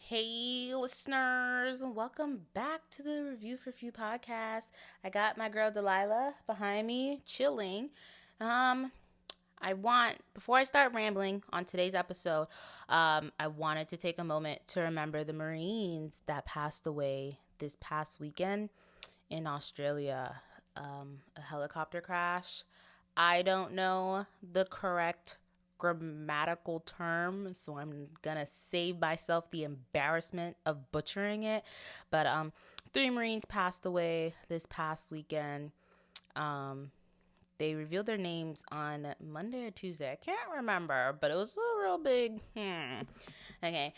Hey, listeners, welcome back to the Review for Few podcast. I got my girl Delilah behind me, chilling. Um, before I start rambling on today's episode, I wanted to take a moment to remember the Marines that passed away this past weekend in Australia. A helicopter crash. I don't know the correct grammatical term, so I'm gonna save myself the embarrassment of butchering it. But three Marines passed away this past weekend. Um, they revealed their names on Monday or Tuesday. I can't remember, but it was a real big. Okay.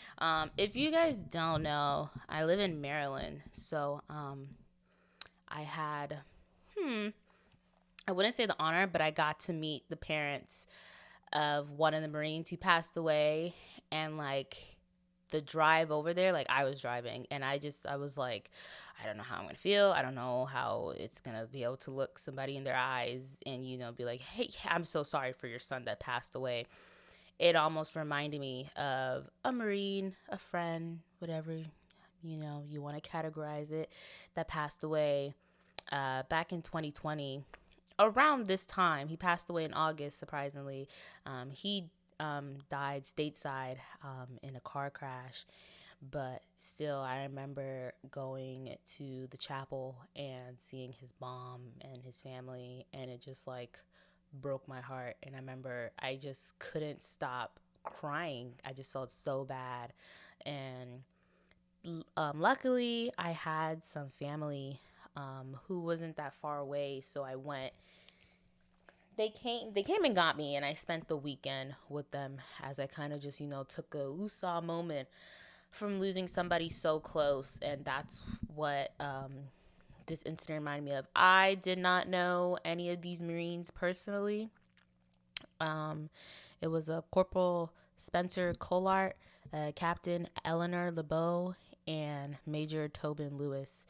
If you guys don't know, I live in Maryland, so I had I wouldn't say the honor, but I got to meet the parents of one of the Marines who passed away. And like the drive over there, like I was driving and I was like, I don't know how I'm going to feel. I don't know how it's going to be able to look somebody in their eyes and, be like, hey, I'm so sorry for your son that passed away. It almost reminded me of a Marine, a friend, whatever, you want to categorize it, that passed away back in 2020 around this time. He passed away in August, surprisingly. He died stateside in a car crash. But still, I remember going to the chapel and seeing his mom and his family, and it just like broke my heart. And I remember I just couldn't stop crying. I just felt so bad. And luckily, I had some family who wasn't that far away, so I went. They came and got me, and I spent the weekend with them as I kind of just took a woosah moment from losing somebody so close. And that's what this incident reminded me of. I did not know any of these Marines personally. It was a Corporal Spencer Collart, Captain Eleanor LeBeau, and Major Tobin Lewis.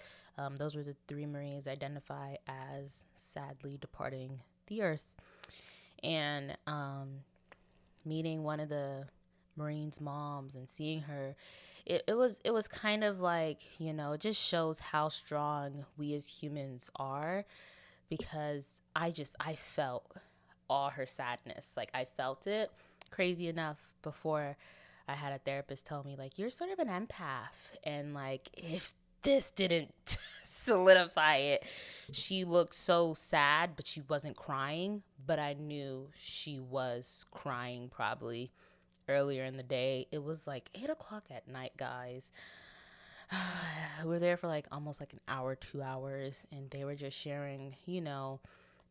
Those were the three Marines identified as sadly departing the earth. And meeting one of the Marines' moms and seeing her, it was kind of like, it just shows how strong we as humans are, because I felt all her sadness. Like I felt it. Crazy enough, before I had a therapist tell me like, you're sort of an empath, and like if this didn't solidify it, she looked so sad, but she wasn't crying. But I knew she was crying probably earlier in the day. It was like 8 o'clock at night, guys. We were there for like almost like an hour, 2 hours, and they were just sharing,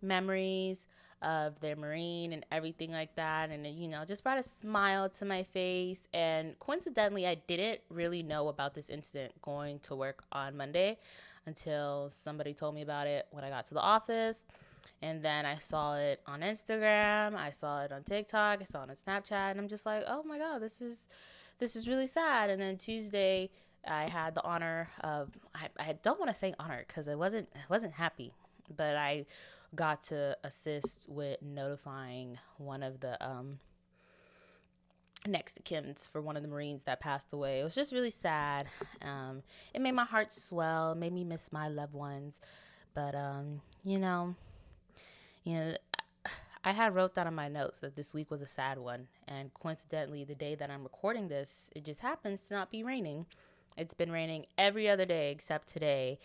memories of their Marine and everything like that. And it, just brought a smile to my face. And coincidentally, I didn't really know about this incident going to work on Monday until somebody told me about it when I got to the office. And then I saw it on Instagram, I saw it on TikTok, I saw it on Snapchat, and I'm just like, oh my God, this is really sad. And then Tuesday, I had the honor of, I don't want to say honor because I wasn't happy, but I got to assist with notifying one of the next to Kim's for one of the Marines that passed away. It was just really sad. It made my heart swell, made me miss my loved ones. But you know, I had wrote down in my notes that this week was a sad one, and coincidentally, the day that I'm recording this, it just happens to not be raining. It's been raining every other day except today,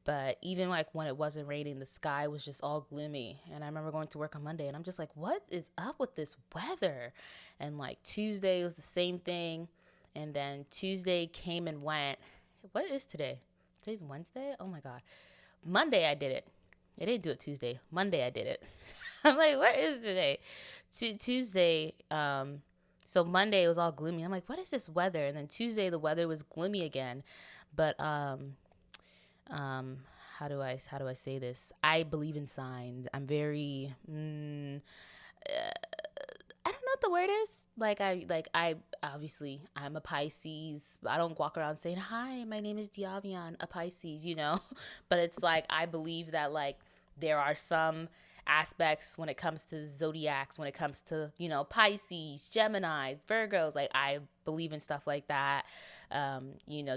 but even like when it wasn't raining, the sky was just all gloomy. And I remember going to work on Monday, and I'm just like, what is up with this weather? And like Tuesday was the same thing, and then Tuesday came and went. What is today? Today's Wednesday? Oh my God. Monday I did it. I didn't do it Tuesday. Monday I did it. I'm like, what is today? Tuesday, so Monday it was all gloomy. I'm like, what is this weather? And then Tuesday the weather was gloomy again. But um how do I say this? I believe in signs. I'm very I don't know what the word is. I obviously I'm a Pisces. I don't walk around saying, "Hi, my name is Diavian, a Pisces," But it's like I believe that like there are some aspects when it comes to zodiacs, when it comes to, Pisces, Geminis, Virgos. Like, I believe in stuff like that.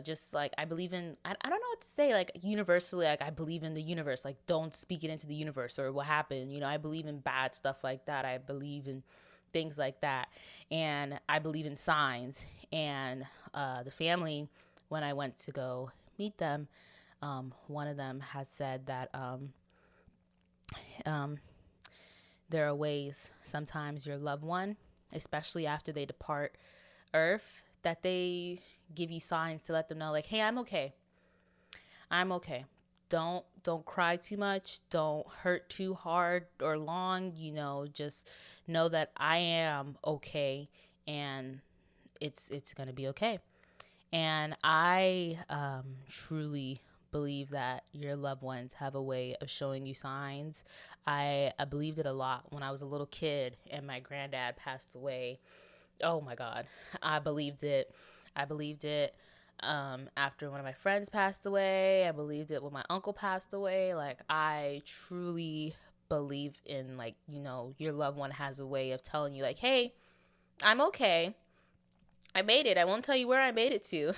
Just like I believe in, I don't know what to say, like universally, like I believe in the universe, like don't speak it into the universe or what happened. I believe in bad stuff like that. I believe in things like that. And I believe in signs. And the family, when I went to go meet them, one of them had said that um, there are ways sometimes your loved one, especially after they depart Earth, that they give you signs to let them know, like, hey, I'm okay. I'm okay. Don't cry too much. Don't hurt too hard or long. Just know that I am okay, and it's gonna be okay. And I truly believe that your loved ones have a way of showing you signs. I believed it a lot when I was a little kid and my granddad passed away. Oh my God, I believed it. I believed it after one of my friends passed away. I believed it when my uncle passed away. Like, I truly believe in, like, your loved one has a way of telling you, like, hey, I'm okay. I made it. I won't tell you where I made it to,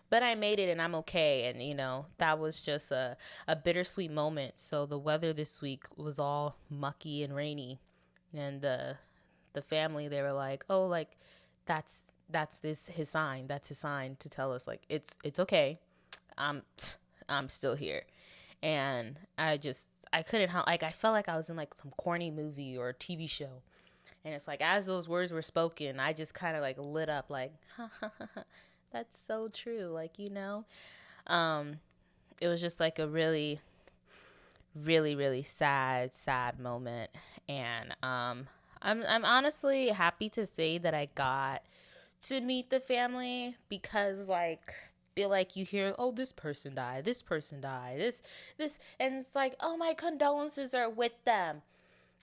but I made it and I'm okay. And, that was just a bittersweet moment. So the weather this week was all mucky and rainy. And the family, they were like, oh, like, that's his sign. That's his sign to tell us, like, it's okay. I'm still here. And I couldn't help, like, I felt like I was in like some corny movie or TV show. And it's like, as those words were spoken, I just kind of like lit up, like, that's so true. Like, it was just like a really, really, really sad moment. And I'm honestly happy to say that I got to meet the family, because, like, feel like you hear, oh, this person died, this, and it's like, oh, my condolences are with them.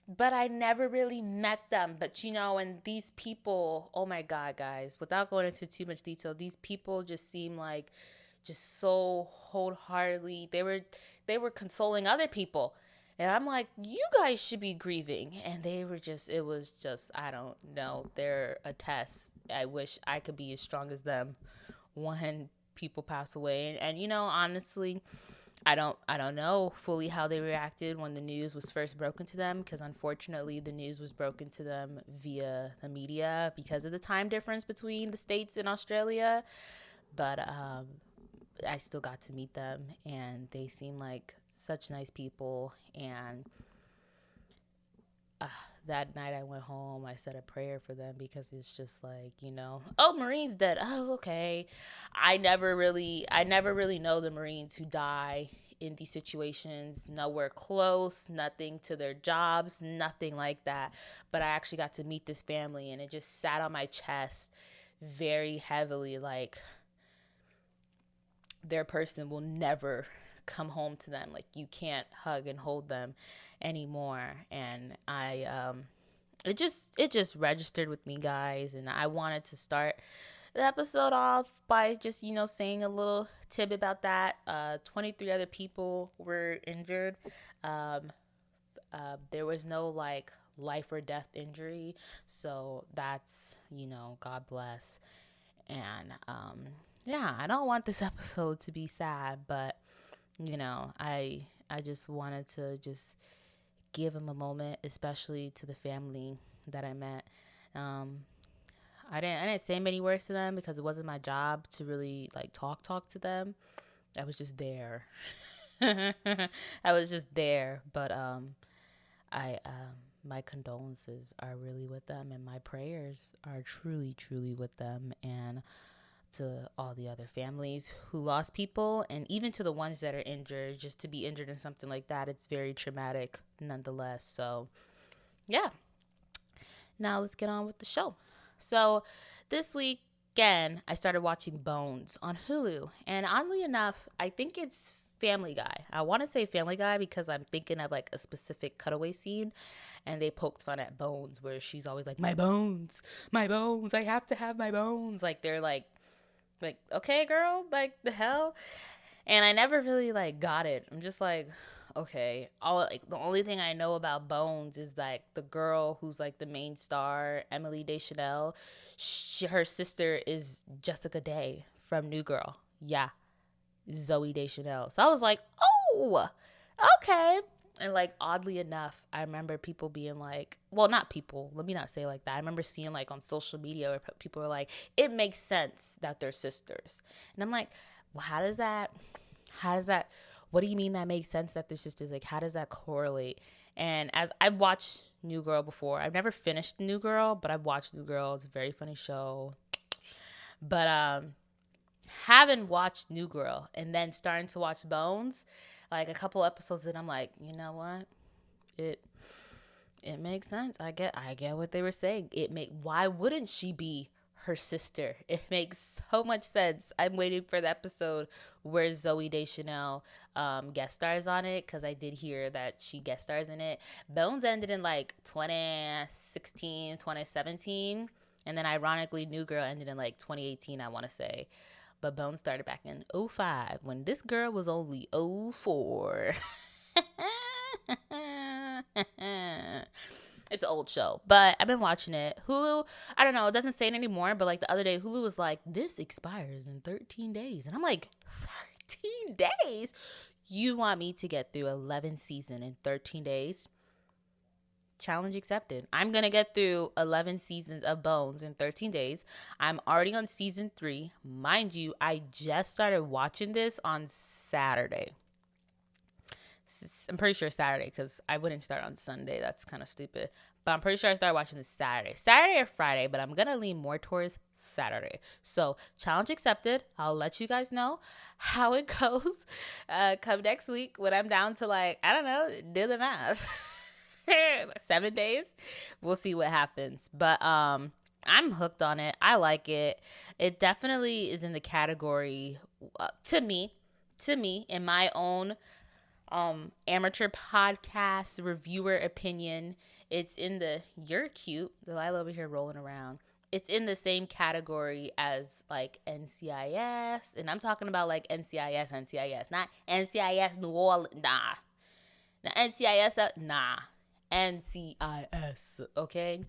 But I never really met them. But, and these people, oh my God, guys, without going into too much detail, these people just seem like just so wholeheartedly, they were consoling other people. And I'm like, you guys should be grieving. And it was just, I don't know. They're a test. I wish I could be as strong as them when people pass away. And honestly, I don't know fully how they reacted when the news was first broken to them, because unfortunately the news was broken to them via the media because of the time difference between the States and Australia. But I still got to meet them, and they seem like such nice people. And that night I went home, I said a prayer for them, because it's just like, oh, Marine's dead. Oh, okay. I never really know the Marines who die in these situations. Nowhere close, nothing to their jobs, nothing like that. But I actually got to meet this family, and it just sat on my chest very heavily, like, their person will never come home to them. Like, you can't hug and hold them anymore. And it just registered with me, guys. And I wanted to start the episode off by just, saying a little tip about that. 23 other people were injured. There was no, like, life or death injury. So that's, God bless. And yeah, I don't want this episode to be sad, but I just wanted to just give him a moment, especially to the family that I met. I didn't say many words to them because it wasn't my job to really, like, talk to them. I was just there. I was just there, but I my condolences are really with them, and my prayers are truly with them, and to all the other families who lost people, and even to the ones that are injured. Just to be injured in something like that, it's very traumatic nonetheless. So yeah, now let's get on with the show. So this weekend I started watching Bones on Hulu, and oddly enough, I think it's Family Guy. I want to say Family Guy because I'm thinking of, like, a specific cutaway scene, and they poked fun at Bones, where she's always like, my bones, I have to have my bones. Like, they're like, okay, girl, like, the hell. And I never really, like, got it. I'm just like, okay. All like the only thing I know about Bones is like the girl who's like the main star, Emily Deschanel. Her sister is Jessica Day from New Girl. Yeah, Zoe Deschanel. So I was like, oh, okay. And like oddly enough, I remember people being like, well, not people. Let me not say like that. I remember seeing like on social media where people were like, it makes sense that they're sisters, and I'm like, well, how does that? How does that? What do you mean that makes sense that they're sisters? Like, how does that correlate? And as I've watched New Girl before, I've never finished New Girl, but I've watched New Girl. It's a very funny show. But having watched New Girl and then starting to watch Bones, like a couple episodes in, I'm like, you know what? It makes sense. I get what they were saying. Why wouldn't she be her sister? It makes so much sense. I'm waiting for the episode where Zoe Deschanel guest stars on it, because I did hear that she guest stars in it. Bones ended in like 2016, 2017. And then ironically, New Girl ended in like 2018, I want to say. But Bones started back in 05 when this girl was only 04. It's an old show, but I've been watching it. Hulu, I don't know, it doesn't say it anymore, but like the other day, Hulu was like, this expires in 13 days. And I'm like, 13 days? You want me to get through 11 seasons in 13 days? Challenge accepted. I'm going to get through 11 seasons of Bones in 13 days. I'm already on season 3. Mind you, I just started watching this on Saturday. I'm pretty sure Saturday, because I wouldn't start on Sunday. That's kind of stupid. But I'm pretty sure I started watching this Saturday or Friday, but I'm going to lean more towards Saturday. So challenge accepted. I'll let you guys know how it goes come next week when I'm down to like, I don't know, do the math. 7 days. We'll see what happens. But I'm hooked on it. I like it. It definitely is in the category, to me, in my own amateur podcast reviewer opinion, it's in the, you're cute, Delilah over here rolling around, it's in the same category as like NCIS, and I'm talking about like NCIS, not NCIS New Orleans, nah, NCIS, okay,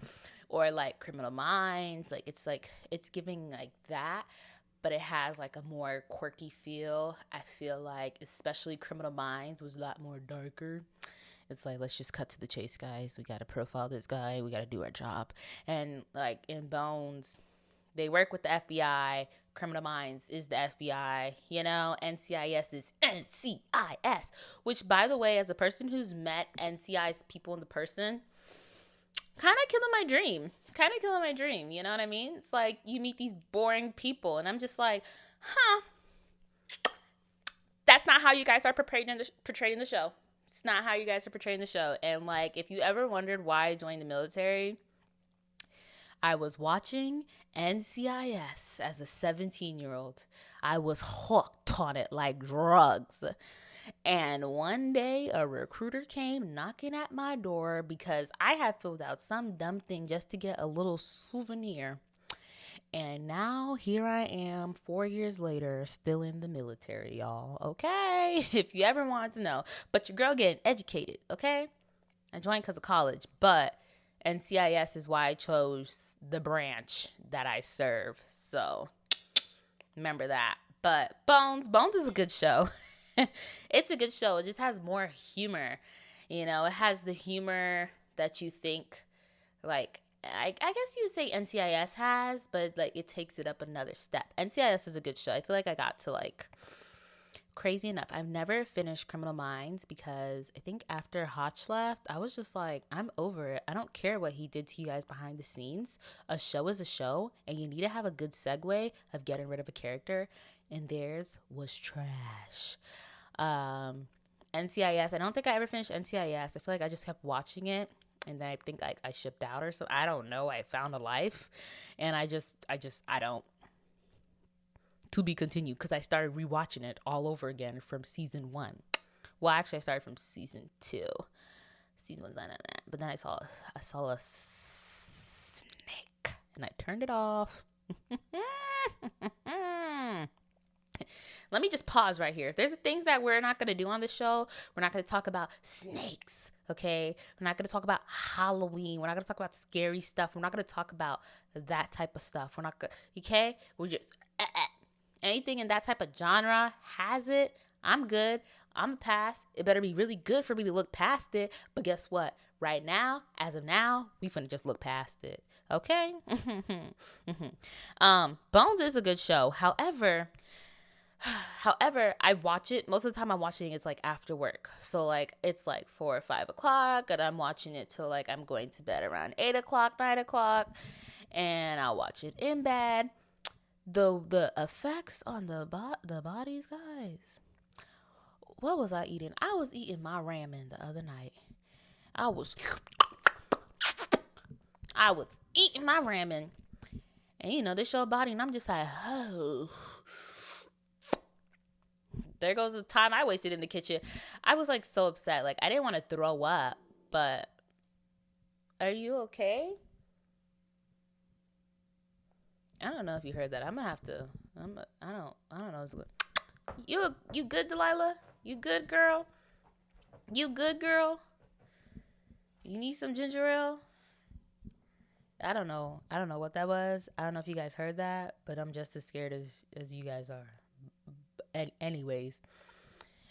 or like Criminal Minds, like it's giving like that, but it has like a more quirky feel. I feel like especially Criminal Minds was a lot more darker. It's like, let's just cut to the chase, guys. We got to profile this guy. We got to do our job. And like in Bones, they work with the FBI. Criminal Minds is the FBI, you know, NCIS is NCIS, which, by the way, as a person who's met NCIS people in the person, kind of killing my dream, you know what I mean? It's like you meet these boring people, and I'm just like, that's not how you guys are portraying the show. It's not how you guys are portraying the show. And like, if you ever wondered why I joined the military, I was watching NCIS as a 17-year-old. I was hooked on it like drugs. And one day a recruiter came knocking at my door because I had filled out some dumb thing just to get a little souvenir. And now here I am 4 years later, still in the military, y'all. Okay? If you ever wanted to know. But your girl getting educated, okay? I joined because of college, but NCIS is why I chose the branch that I serve. So remember that. But Bones is a good show. It's a good show. It just has more humor. You know, it has the humor that you think, like, I guess you say NCIS has, but like it takes it up another step. NCIS is a good show. I feel like I got to like, crazy enough, I've never finished Criminal Minds because I think after Hotch left, I was just like, I'm over it. I don't care what he did to you guys behind the scenes. A show is a show, and you need to have a good segue of getting rid of a character, and theirs was trash. NCIS, I don't think I ever finished NCIS. I feel like I just kept watching it, and then I think I shipped out or something. I don't know. I found a life, and I don't. To be continued, because I started rewatching it all over again from season 1. Well, actually, I started from season 2. Season 1's not in that, but then I saw a snake, and I turned it off. let me just pause right here. There's the things that we're not going to do on the show. We're not going to talk about snakes, okay? We're not going to talk about Halloween. We're not going to talk about scary stuff. We're not going to talk about that type of stuff. We're not going to, okay? We're just, anything in that type of genre has it. I'm good. I'm a pass. It better be really good for me to look past it. But guess what? Right now, as of now, we finna just look past it. Okay? Bones is a good show. However, I watch it. Most of the time I'm watching it's like after work. So like it's like 4 or 5 o'clock and I'm watching it till like I'm going to bed around 8 o'clock, 9 o'clock. And I'll watch it in bed. The effects on the bodies, guys. What was I eating? I was eating my ramen the other night. I was eating my ramen. And you know, this your body and I'm just like, oh. There goes the time I wasted in the kitchen. I was like so upset. Like I didn't want to throw up, but are you okay? I don't know if you heard that. I'm gonna have to. I don't know what's good. You good, Delilah? You good, girl? You good, girl? You need some ginger ale? I don't know what that was. I don't know if you guys heard that, but I'm just as scared as you guys are. Anyways,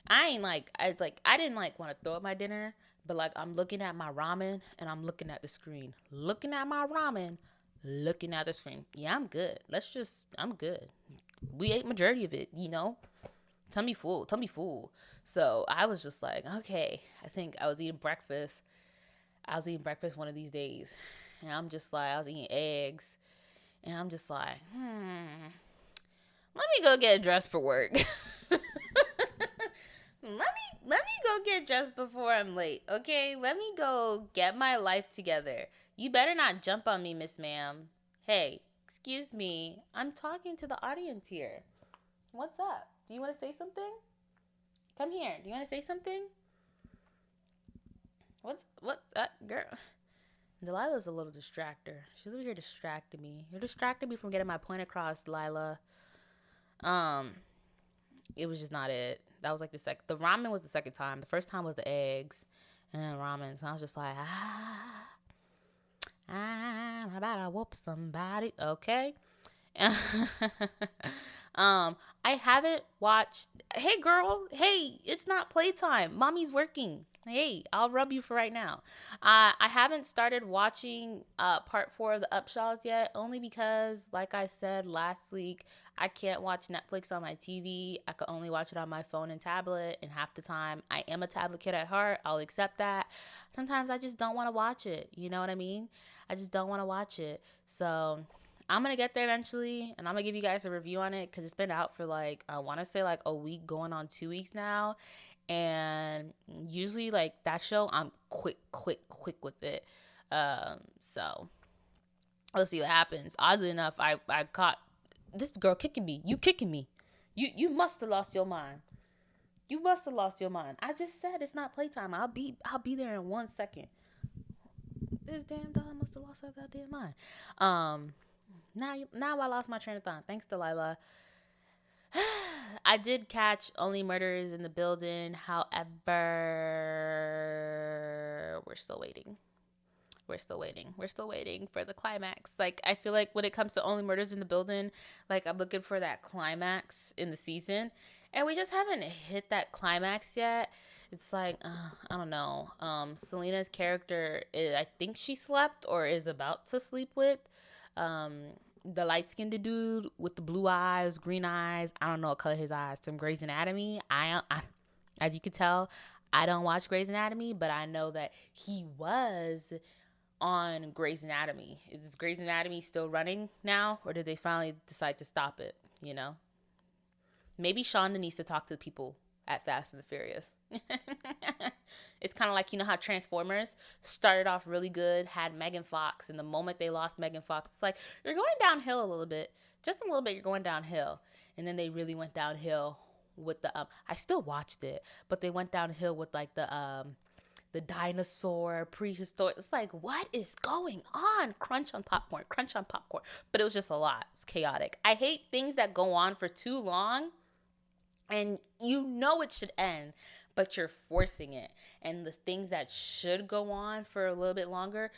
I didn't like want to throw up my dinner, but like I'm looking at my ramen and I'm looking at the screen. Looking at my ramen, looking at the screen. Yeah, I'm good. I'm good. We ate majority of it, you know? Tummy full. So I was just like, okay, I think I was eating breakfast. One of these days. And I'm just like, I was eating eggs. And I'm just like, let me go get dressed for work. Let me go get dressed before I'm late, okay? Let me go get my life together. You better not jump on me, Miss Ma'am. Hey, excuse me. I'm talking to the audience here. What's up? Do you want to say something? Come here. Do you want to say something? What's up, girl? Delilah's a little distractor. She's over here distracting me. You're distracting me from getting my point across, Delilah. It was just not it. That was like the ramen was the second time. The first time was the eggs and then ramen. So I was just like, I'm about to whoop somebody. Okay. I haven't watched. Hey, girl. Hey, it's not playtime. Mommy's working. Hey, I'll rub you for right now. I haven't started watching part 4 of the Upshaws yet, only because, like I said last week, I can't watch Netflix on my TV. I could only watch it on my phone and tablet, and half the time, I am a tablet kid at heart. I'll accept that. Sometimes I just don't want to watch it. You know what I mean? I just don't want to watch it. So I'm going to get there eventually, and I'm going to give you guys a review on it because it's been out for like, I want to say like a week going on 2 weeks now. And usually like that show, I'm quick with it. So we'll see what happens. Oddly enough, I caught this girl kicking me. You kicking me. You must have lost your mind. You must have lost your mind. I just said it's not playtime. I'll be there in 1 second. This damn dog must have lost her goddamn mind. Now I lost my train of thought. Thanks, Delilah. I did catch Only Murders in the Building. However, we're still waiting. We're still waiting for the climax. Like, I feel like when it comes to Only Murders in the Building, like, I'm looking for that climax in the season. And we just haven't hit that climax yet. It's like, I don't know. Selena's character, I think she slept or is about to sleep with. The light-skinned dude with the blue eyes, green eyes. I don't know what color his eyes. From Grey's Anatomy. I as you can tell, I don't watch Grey's Anatomy, but I know that he was on Grey's Anatomy. Is Grey's Anatomy still running now, or did they finally decide to stop it? You know, maybe Shonda needs to talk to the people at Fast and the Furious. It's kind of like, you know how Transformers started off really good, had Megan Fox, and the moment they lost Megan Fox, it's like, you're going downhill a little bit. Just a little bit, you're going downhill. And then they really went downhill with the, I still watched it, but they went downhill with like the dinosaur, prehistoric. It's like, what is going on? Crunch on popcorn. But it was just a lot. It's chaotic. I hate things that go on for too long And you know it should end, but you're forcing it. And the things that should go on for a little bit longer,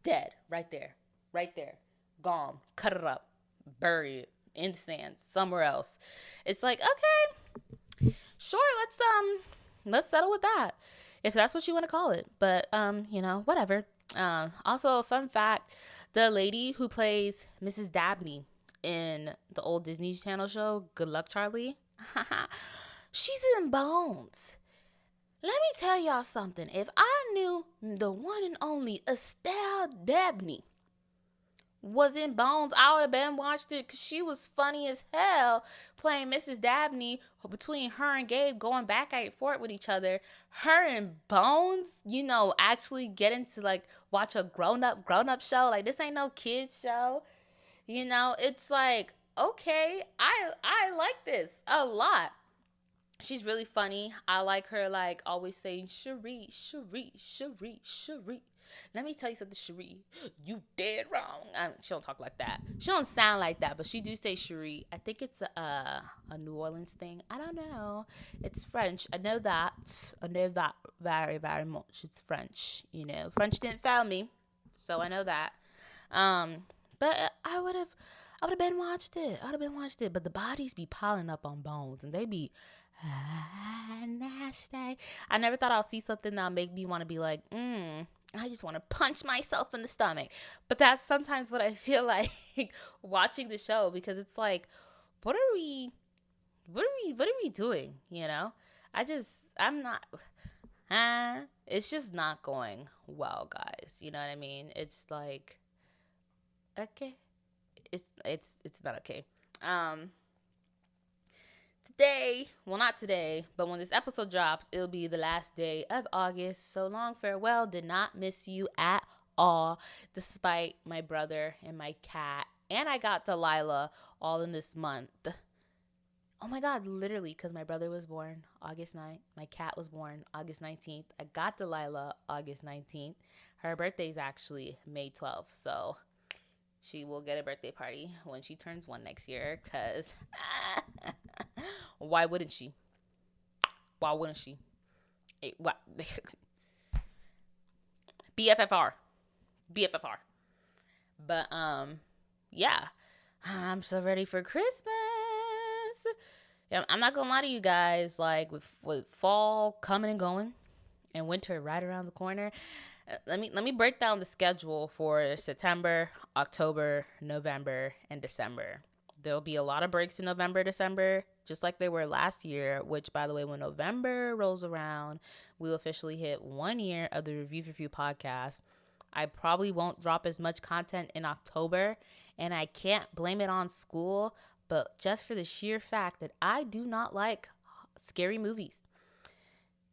dead right there, right there, gone. Cut it up, bury it in the sand somewhere else. It's like, okay, sure, let's settle with that if that's what you want to call it. But whatever. Also, a fun fact: the lady who plays Mrs. Dabney in the old Disney Channel show Good Luck Charlie, she's in Bones. Let me tell y'all something. If I knew the one and only Estelle Dabney was in Bones, I would have been watched it because she was funny as hell playing Mrs. Dabney between her and Gabe going back and forth with each other. Her and Bones, actually getting to like watch a grown-up show. Like, this ain't no kid show. It's like, okay, I like this a lot. She's really funny. I like her, like, always saying, Cherie, Cherie, Cherie, Cherie. Let me tell you something, Cherie. You dead wrong. She don't talk like that. She don't sound like that, but she do say Cherie. I think it's a New Orleans thing. I don't know. It's French. I know that. Very, very much. It's French. French didn't fail me, so I know that. But I would have been watched it. But the bodies be piling up on Bones, and they be nasty. I never thought I'll see something that'll make me want to be like, I just want to punch myself in the stomach. But that's sometimes what I feel like watching the show, because it's like, what are we doing? I'm not. It's just not going well, guys. You know what I mean? It's like, okay, it's not okay. Today, well, not today, but when this episode drops, it'll be the last day of August. So long farewell. Did not miss you at all, despite my brother and my cat. And I got Delilah all in this month. Oh my God, literally, because my brother was born August 9th. My cat was born August 19th. I got Delilah August 19th. Her birthday's actually May 12th. So she will get a birthday party when she turns 1 next year, because why wouldn't she? What? BFFR. But, yeah. I'm so ready for Christmas. I'm not gonna lie to you guys, like, with fall coming and going and winter right around the corner, let me break down the schedule for September, October, November, and December. There'll be a lot of breaks in November, December, just like they were last year, which, by the way, when November rolls around, we'll officially hit 1 year of the Review for Few podcast. I probably won't drop as much content in October, and I can't blame it on school, but just for the sheer fact that I do not like scary movies.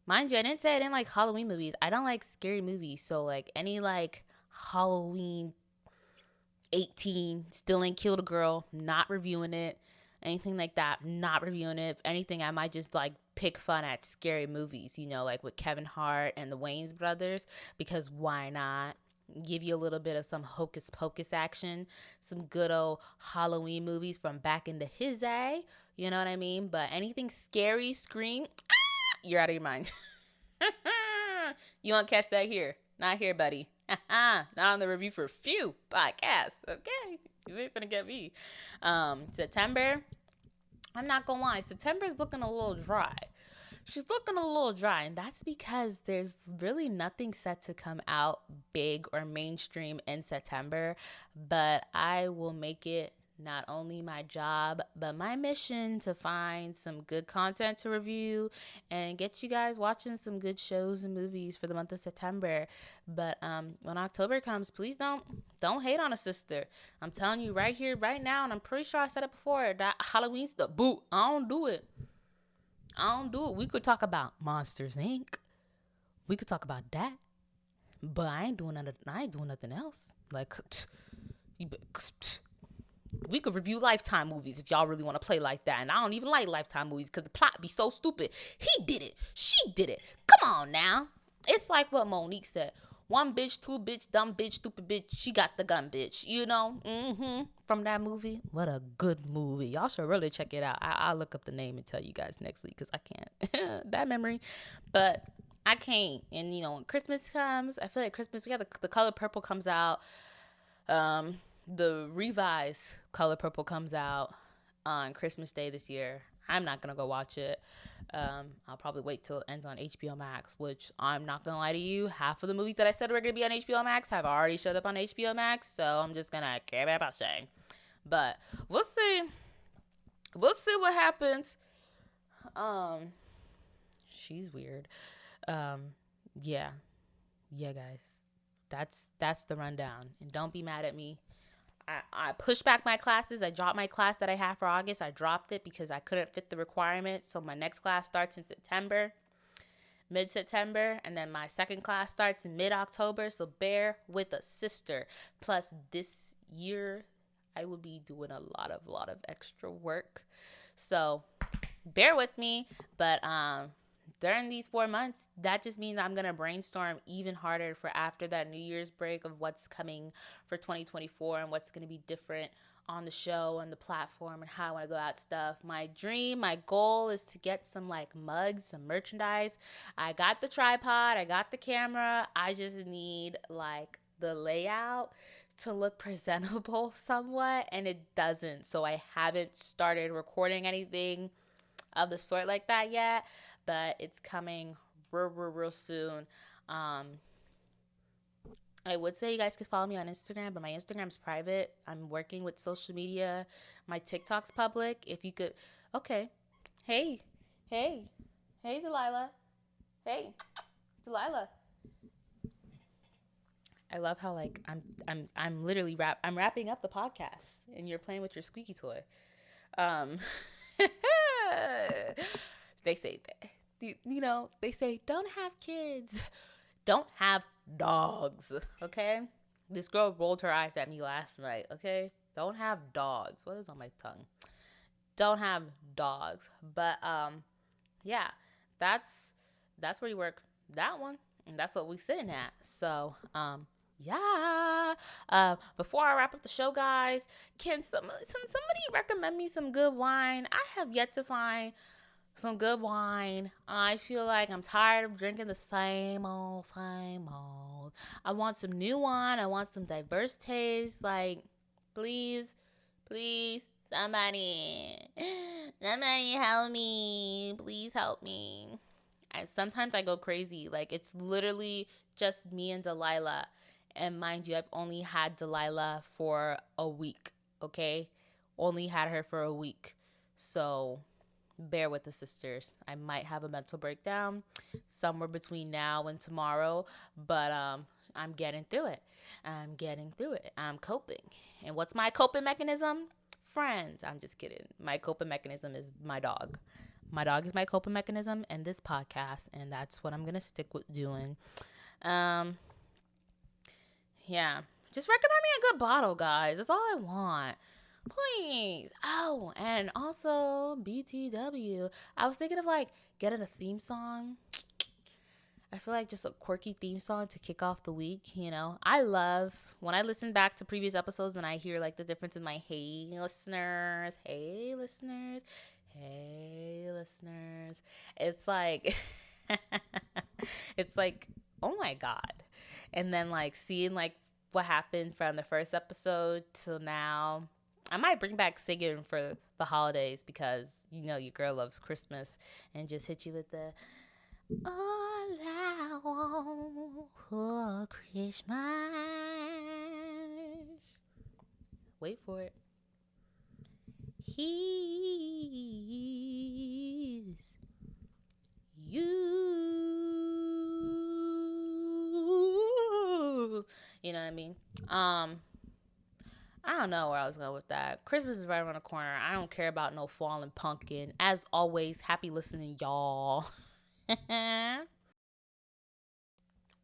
Mind you, I didn't say I didn't like Halloween movies. I don't like scary movies. So, like, any, like, Halloween 18, still ain't killed a girl, not reviewing it. Anything like that, not reviewing it. If anything, I might just, like, pick fun at scary movies, like with Kevin Hart and the Wayans brothers, because why not? Give you a little bit of some hocus pocus action, some good old Halloween movies from back in the his day. You know what I mean? But anything scary, scream, you're out of your mind. You won't catch that here. Not here, buddy. Not on the Review for Few podcast. Okay. You ain't gonna get me. September, I'm not gonna lie. September's looking a little dry. She's looking a little dry, and that's because there's really nothing set to come out big or mainstream in September, but I will make it not only my job, but my mission to find some good content to review and get you guys watching some good shows and movies for the month of September. But when October comes, please don't hate on a sister. I'm telling you right here, right now, and I'm pretty sure I said it before, that Halloween stuff, boo, I don't do it. We could talk about Monsters, Inc. We could talk about that. But I ain't doing nothing else. Like, we could review Lifetime movies if y'all really want to play like that. And I don't even like Lifetime movies because the plot be so stupid. He did it. She did it. Come on now. It's like what Monique said. one bitch, two bitch, dumb bitch, stupid bitch. She got the gun, bitch. You know, from that movie. What a good movie. Y'all should really check it out. I'll look up the name and tell you guys next week because I can't. Bad memory, but I can't. And when Christmas comes, I feel like Christmas. We have the color purple comes out. The revised color purple comes out on Christmas Day this year. I'm not gonna go watch it. I'll probably wait till it ends on HBO Max, which I'm not gonna lie to you, half of the movies that I said were gonna be on HBO Max have already showed up on HBO Max, so I'm just gonna care about shame. But we'll see. We'll see what happens. She's weird. Yeah, guys, that's the rundown, and don't be mad at me. I pushed back my classes. I dropped my class that I had for August. I dropped it because I couldn't fit the requirement. So my next class starts in September, mid-September. And then my second class starts in mid-October. So bear with a sister. Plus this year, I will be doing a lot of extra work. So bear with me. But during these 4 months, that just means I'm going to brainstorm even harder for after that New Year's break of what's coming for 2024 and what's going to be different on the show and the platform and how I want to go out stuff. My dream, my goal is to get some mugs, some merchandise. I got the tripod, I got the camera. I just need the layout to look presentable somewhat, and it doesn't. So I haven't started recording anything of the sort like that yet. But it's coming real soon. I would say you guys could follow me on Instagram, but my Instagram's private. I'm working with social media. My TikTok's public. If you could, okay. Hey, Delilah. Hey, Delilah. I love how I'm literally I'm wrapping up the podcast, and you're playing with your squeaky toy. They say that, they say don't have kids, don't have dogs. Okay, this girl rolled her eyes at me last night. Okay, don't have dogs. What is on my tongue? Don't have dogs. But yeah, that's where you work that one, and that's what we sitting at. So yeah. Before I wrap up the show, guys, can somebody recommend me some good wine? I have yet to find some good wine. I feel like I'm tired of drinking the same old. I want some new wine. I want some diverse tastes. Please, somebody help me. Please help me. And sometimes I go crazy. It's literally just me and Delilah. And mind you, I've only had Delilah for a week, okay? Only had her for a week. So bear with the sisters. I might have a mental breakdown somewhere between now and tomorrow, but I'm getting through it. I'm coping. And what's my coping mechanism? Friends. I'm just kidding. My coping mechanism is my dog. My dog is my coping mechanism and this podcast, and that's what I'm going to stick with doing. Yeah. Just recommend me a good bottle, guys. That's all I want. Please. Oh, and also BTW. I was thinking of getting a theme song. I feel like just a quirky theme song to kick off the week, I love when I listen back to previous episodes and I hear the difference in my hey listeners. It's it's oh my God. And then seeing what happened from the first eepisode till now. I might bring back singing for the holidays because your girl loves Christmas, and just hit you with the all I want for Christmas. Wait for it. He's you. You know what I mean? I don't know where I was going with that. Christmas is right around the corner. I don't care about no fallen pumpkin. As always, happy listening, y'all.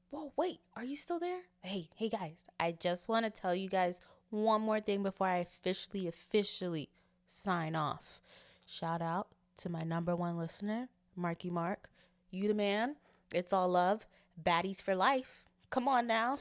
Whoa, wait, are you still there? Hey guys, I just want to tell you guys one more thing before I officially sign off. Shout out to my number one listener, Marky Mark. You the man. It's all love. Baddies for life. Come on now.